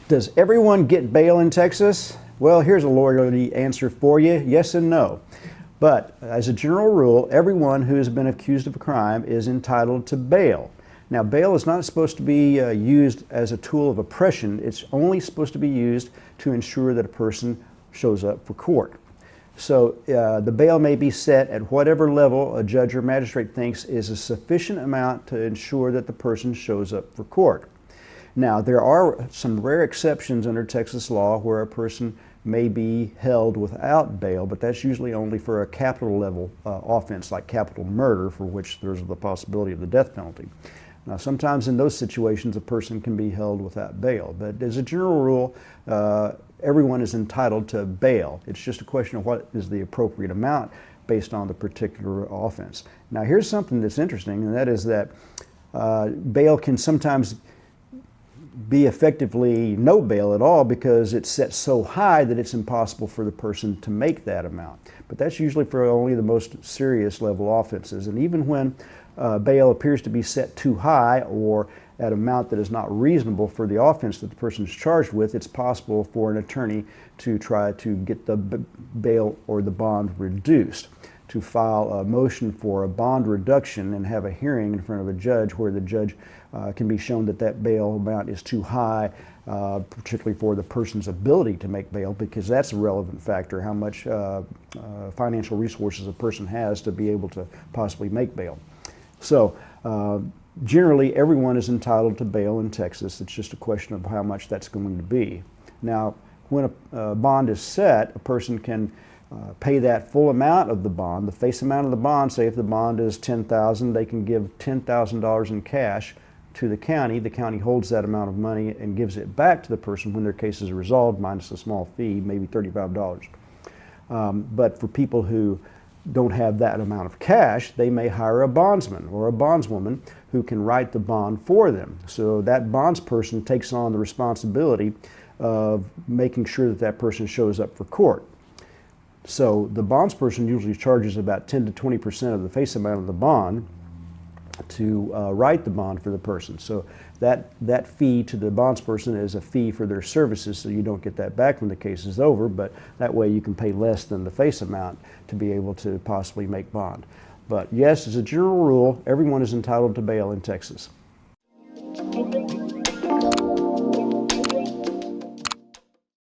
Does everyone get bail in Texas? Well, here's a lawyerly answer for you, yes and no. But as a general rule, everyone who has been accused of a crime is entitled to bail. Now, bail is not supposed to be used as a tool of oppression. It's only supposed to be used to ensure that a person shows up for court. So the bail may be set at whatever level a judge or magistrate thinks is a sufficient amount to ensure that the person shows up for court. Now, there are some rare exceptions under Texas law where a person may be held without bail, but that's usually only for a capital level offense like capital murder, for which there's the possibility of the death penalty. Now, sometimes in those situations a person can be held without bail, but as a general rule, everyone is entitled to bail. It's just a question of what is the appropriate amount based on the particular offense. Now, here's something that's interesting, and that is that bail can sometimes be effectively no bail at all because it's set so high that it's impossible for the person to make that amount. But that's usually for only the most serious level offenses. And even when bail appears to be set too high or at an amount that is not reasonable for the offense that the person is charged with, it's possible for an attorney to try to get the bail or the bond reduced, to file a motion for a bond reduction and have a hearing in front of a judge where the judge can be shown that that bail amount is too high, particularly for the person's ability to make bail, because that's a relevant factor, how much financial resources a person has to be able to possibly make bail. So generally everyone is entitled to bail in Texas. It's just a question of how much that's going to be. Now, when a bond is set, a person can pay that full amount of the bond, the face amount of the bond. Say if the bond is $10,000, they can give $10,000 in cash to the county. The county holds that amount of money and gives it back to the person when their case is resolved, minus a small fee, maybe $35. But for people who don't have that amount of cash, they may hire a bondsman or a bondswoman who can write the bond for them. So that bondsperson takes on the responsibility of making sure that that person shows up for court. So the bondsperson usually charges about 10 to 20% of the face amount of the bond to write the bond for the person. So that fee to the bondsperson is a fee for their services, so you don't get that back when the case is over, but that way you can pay less than the face amount to be able to possibly make bond. But yes, as a general rule, everyone is entitled to bail in Texas.